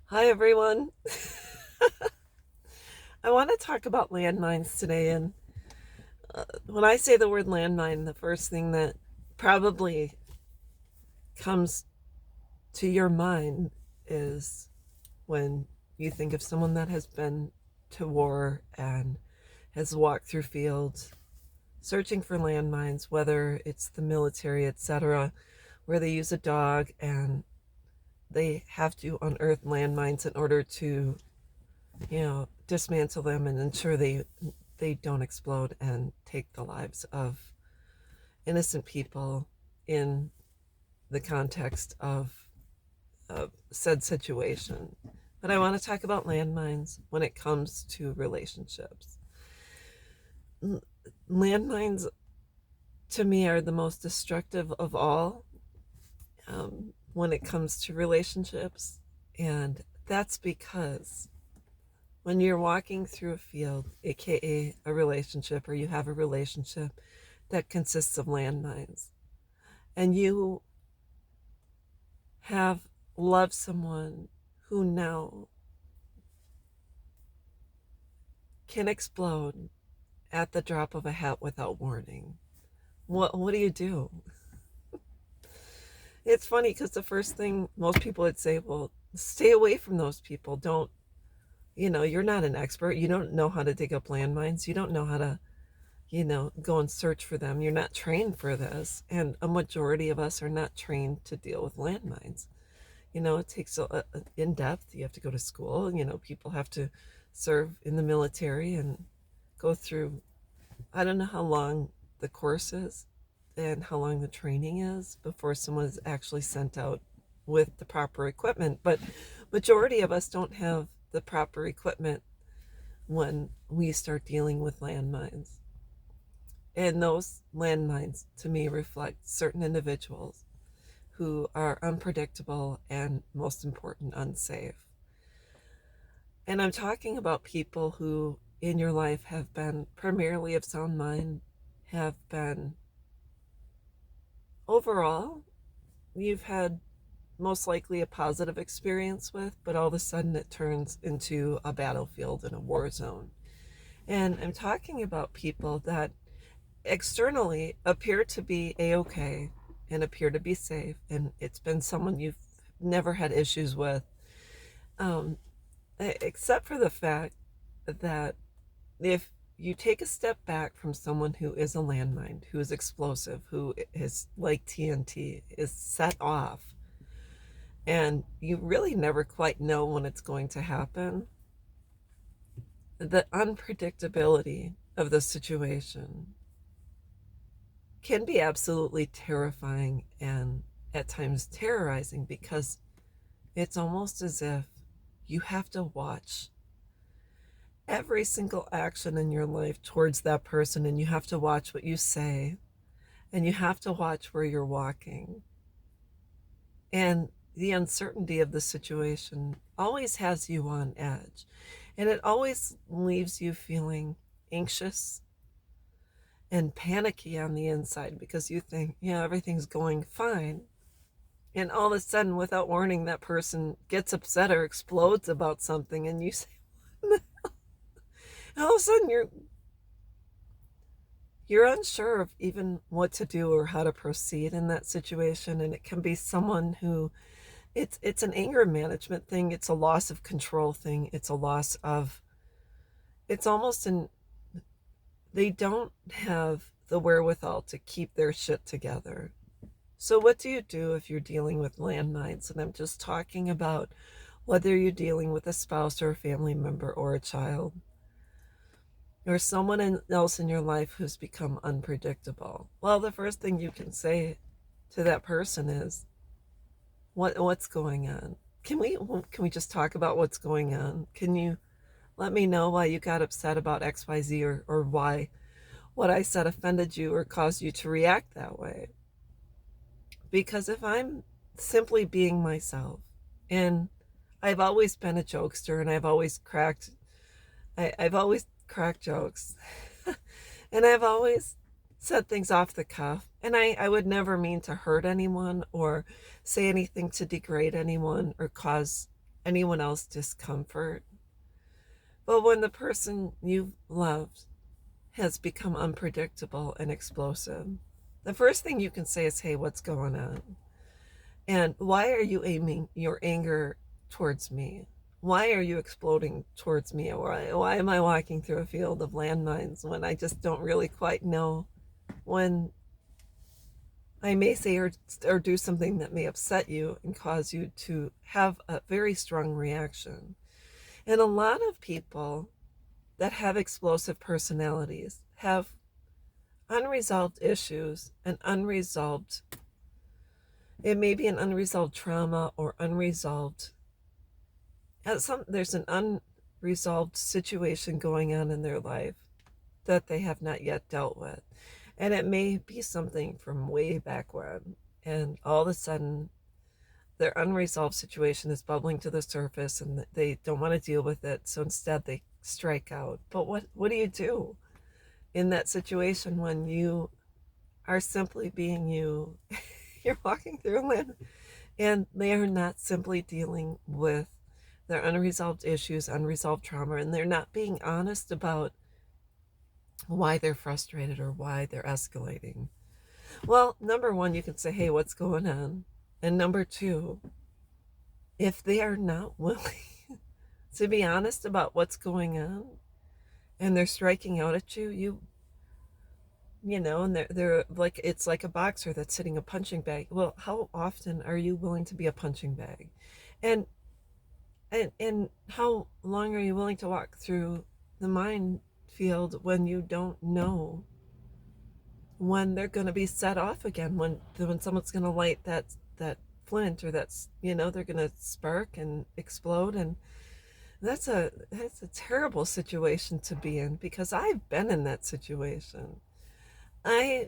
Hi, everyone. I want to talk about landmines today. And when I say the word landmine, the first thing that probably comes to your mind is when you think of someone that has been to war and has walked through fields searching for landmines, whether it's the military, etc., where they use a dog and they have to unearth landmines in order to dismantle them and ensure they don't explode and take the lives of innocent people in the context of said situation. But I want to talk about landmines when it comes to relationships. Landmines, to me, are the most destructive of all when it comes to relationships. And that's because when you're walking through a field, aka a relationship, or you have a relationship that consists of landmines, and you have loved someone who now can explode at the drop of a hat without warning, what do you do? It's funny because the first thing most people would say, well, stay away from those people. Don't, you're not an expert. You don't know how to dig up landmines. You don't know how to go and search for them. You're not trained for this. And a majority of us are not trained to deal with landmines. It takes in depth. You have to go to school. People have to serve in the military and go through, I don't know how long the course is and how long the training is before someone is actually sent out with the proper equipment. But majority of us don't have the proper equipment when we start dealing with landmines. And those landmines, to me, reflect certain individuals who are unpredictable and, most important, unsafe. And I'm talking about people who in your life have been primarily of sound mind, have been overall, you've had most likely a positive experience with, but all of a sudden it turns into a battlefield and a war zone. And I'm talking about people that externally appear to be a-okay and appear to be safe, and it's been someone you've never had issues with, um, except for the fact that if you take a step back from someone who is a landmine, who is explosive, who is like TNT, is set off, and you really never quite know when it's going to happen, the unpredictability of the situation can be absolutely terrifying and at times terrorizing, because it's almost as if you have to watch every single action in your life towards that person, and you have to watch what you say, and you have to watch where you're walking. And the uncertainty of the situation always has you on edge, and it always leaves you feeling anxious and panicky on the inside, because you think, yeah, everything's going fine. And all of a sudden, without warning, that person gets upset or explodes about something, and you say, all of a sudden you're unsure of even what to do or how to proceed in that situation. And it can be someone who, it's an anger management thing, it's a loss of control thing, it's a loss of, it's almost an, they don't have the wherewithal to keep their shit together. So what do you do if you're dealing with landmines? And I'm just talking about whether you're dealing with a spouse or a family member or a child or someone else in your life who's become unpredictable. Well, the first thing you can say to that person is, what's going on? Can we just talk about what's going on? Can you let me know why you got upset about XYZ, or why what I said offended you or caused you to react that way? Because if I'm simply being myself, and I've always been a jokester, and I've always cracked jokes, and I've always said things off the cuff, and I would never mean to hurt anyone or say anything to degrade anyone or cause anyone else discomfort. But when the person you've loved has become unpredictable and explosive, the first thing you can say is, hey, what's going on? And why are you aiming your anger towards me? Why are you exploding towards me? Why am I walking through a field of landmines when I just don't really quite know when I may say or do something that may upset you and cause you to have a very strong reaction? And a lot of people that have explosive personalities have unresolved issues and unresolved, it may be an unresolved trauma or unresolved, there's an unresolved situation going on in their life that they have not yet dealt with. And it may be something from way back when, and all of a sudden their unresolved situation is bubbling to the surface and they don't want to deal with it, so instead they strike out. But what do you do in that situation when you are simply being you? You're walking through land and they are not simply dealing with their unresolved issues, unresolved trauma, and they're not being honest about why they're frustrated or why they're escalating. Well, number one, you can say, hey, what's going on? And number two, if they are not willing to be honest about what's going on and they're striking out at you, and they're like, it's like a boxer that's hitting a punching bag. Well, how often are you willing to be a punching bag? And how long are you willing to walk through the minefield when you don't know when they're going to be set off again, when someone's going to light that flint, or they're going to spark and explode? And that's a terrible situation to be in, because I've been in that situation. I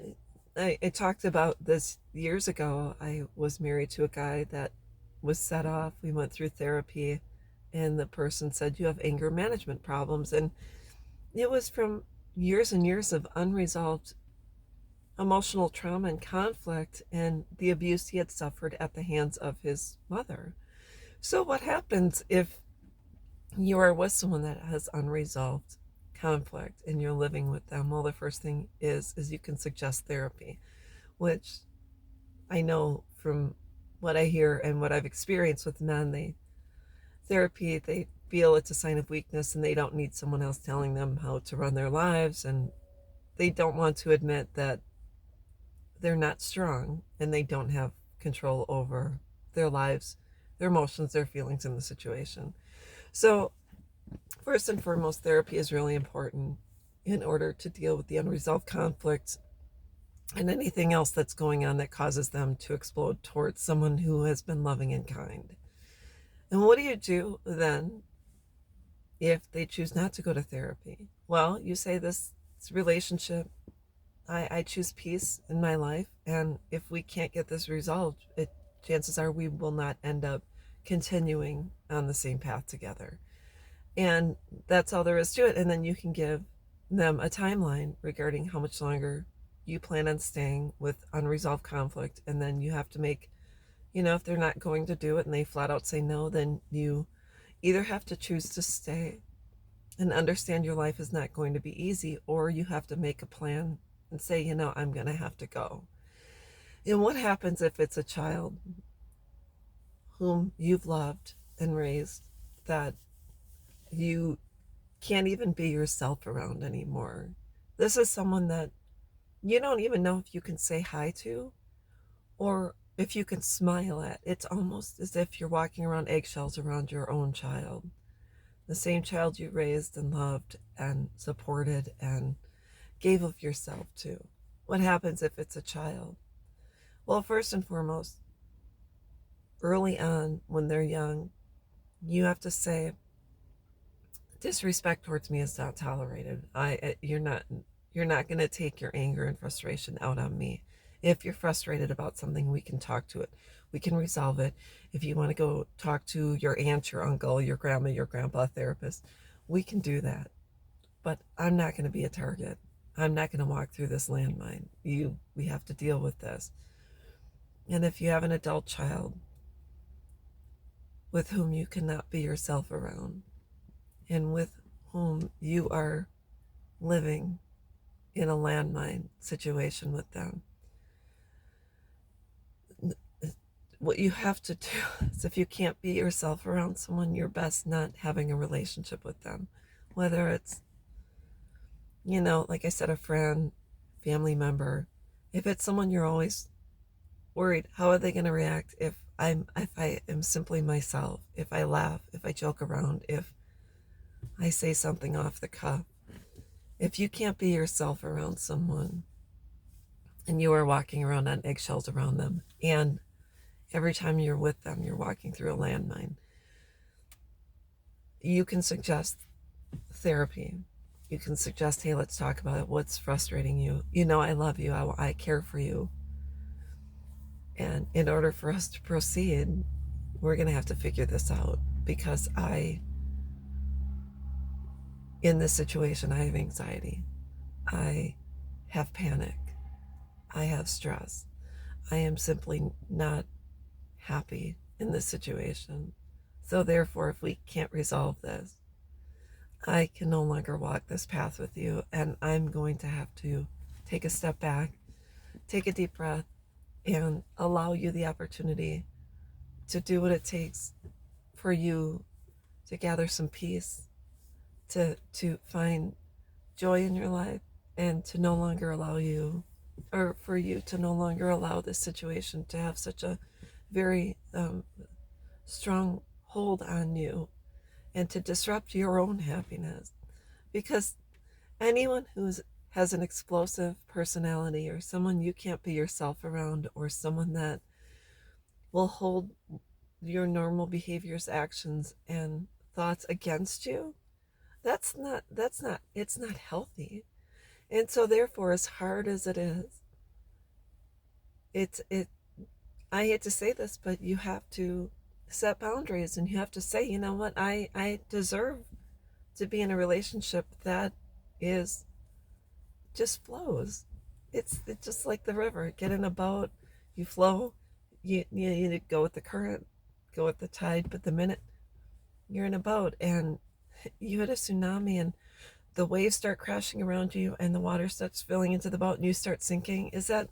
talked about this years ago. I was married to a guy that was set off. We went through therapy, and the person said, you have anger management problems. And it was from years and years of unresolved emotional trauma and conflict and the abuse he had suffered at the hands of his mother. So what happens if you are with someone that has unresolved conflict and you're living with them? Well, the first thing is you can suggest therapy, which I know from what I hear and what I've experienced with men, they feel it's a sign of weakness, and they don't need someone else telling them how to run their lives, and they don't want to admit that they're not strong and they don't have control over their lives, their emotions, their feelings in the situation. So first and foremost, therapy is really important in order to deal with the unresolved conflict and anything else that's going on that causes them to explode towards someone who has been loving and kind. And what do you do then if they choose not to go to therapy? Well, you say, this relationship, I choose peace in my life, and if we can't get this resolved, chances are we will not end up continuing on the same path together. And that's all there is to it. And then you can give them a timeline regarding how much longer you plan on staying with unresolved conflict. And then you have to make, if they're not going to do it and they flat out say no, then you either have to choose to stay and understand your life is not going to be easy, or you have to make a plan and say, I'm going to have to go. And what happens if it's a child whom you've loved and raised that you can't even be yourself around anymore? This is someone that you don't even know if you can say hi to or if you can smile at. It's almost as if you're walking around eggshells around your own child, the same child you raised and loved and supported and gave of yourself to. What happens if it's a child? Well, first and foremost, early on when they're young, you have to say, disrespect towards me is not tolerated. You're not going to take your anger and frustration out on me. If you're frustrated about something, we can talk to it. We can resolve it. If you want to go talk to your aunt, your uncle, your grandma, your grandpa, therapist, we can do that. But I'm not going to be a target. I'm not going to walk through this landmine. We have to deal with this. And if you have an adult child, with whom you cannot be yourself around, and with whom you are living in a landmine situation with them. What you have to do is, if you can't be yourself around someone, you're best not having a relationship with them. Whether it's, like I said, a friend, family member. If it's someone you're always worried, how are they going to react if I am simply myself, if I laugh, if I joke around, if I say something off the cuff. If you can't be yourself around someone and you are walking around on eggshells around them, and every time you're with them, you're walking through a landmine, you can suggest therapy. You can suggest, hey, let's talk about it. What's frustrating you? I love you. I care for you. And in order for us to proceed, we're going to have to figure this out, because in this situation, I have anxiety. I have panic. I have stress. I am simply not happy in this situation. So therefore, if we can't resolve this, I can no longer walk this path with you, and I'm going to have to take a step back, take a deep breath, and allow you the opportunity to do what it takes for you to gather some peace, to find joy in your life, and to no longer allow you, or for you to no longer allow this situation to have such a very strong hold on you, and to disrupt your own happiness. Because anyone who has an explosive personality, or someone you can't be yourself around, or someone that will hold your normal behaviors, actions, and thoughts against you, it's not healthy. And so therefore, as hard as it is, it I hate to say this, but you have to set boundaries, and you have to say, you know what, I deserve to be in a relationship that is just flows. It's just like the river. Get in a boat, you flow, you go with the current, go with the tide, but the minute you're in a boat and you hit a tsunami and the waves start crashing around you and the water starts filling into the boat and you start sinking, is that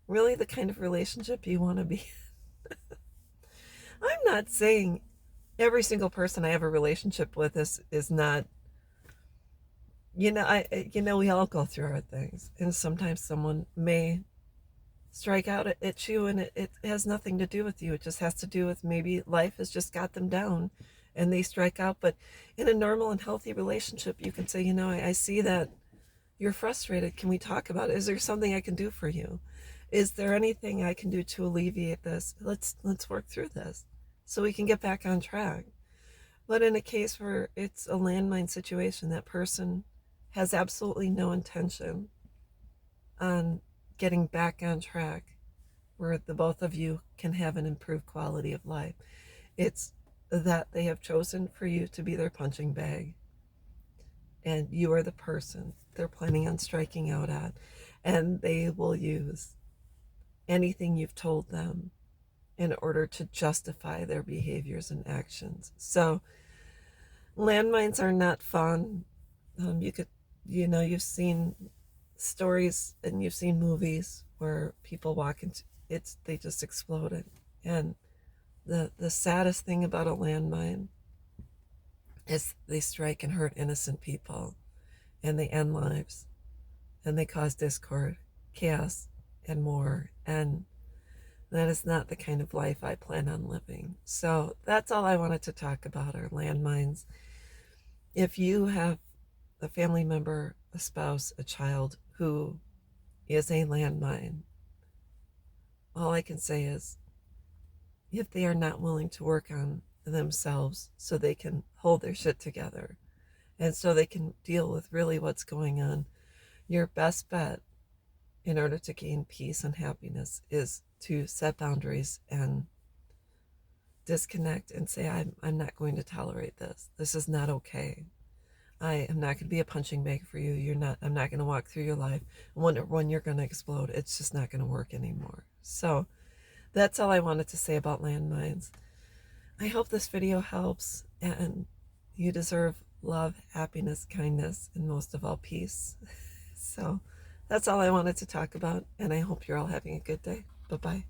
really the kind of relationship you want to be? I'm not saying every single person I have a relationship with is not, we all go through our things, and sometimes someone may strike out at you, and it has nothing to do with you. It just has to do with maybe life has just got them down and they strike out. But in a normal and healthy relationship, you can say, I see that you're frustrated. Can we talk about it? Is there something I can do for you? Is there anything I can do to alleviate this? Let's work through this so we can get back on track. But in a case where it's a landmine situation, that person has absolutely no intention on getting back on track where the both of you can have an improved quality of life. It's that they have chosen for you to be their punching bag, and you are the person they're planning on striking out at, and they will use anything you've told them in order to justify their behaviors and actions. So landmines are not fun. You've seen stories and you've seen movies where people walk into they just exploded. And the saddest thing about a landmine is they strike and hurt innocent people, and they end lives, and they cause discord, chaos, and more. And that is not the kind of life I plan on living. So that's all I wanted to talk about, are landmines. If you have a family member, a spouse, a child who is a landmine, all I can say is, if they are not willing to work on themselves so they can hold their shit together and so they can deal with really what's going on, your best bet in order to gain peace and happiness is to set boundaries and disconnect and say, I'm not going to tolerate this. This is not okay. I am not going to be a punching bag for you. I'm not going to walk through your life and wonder when you're going to explode. It's just not going to work anymore. So that's all I wanted to say about landmines. I hope this video helps, and you deserve love, happiness, kindness, and most of all, peace. So that's all I wanted to talk about, and I hope you're all having a good day. Bye-bye.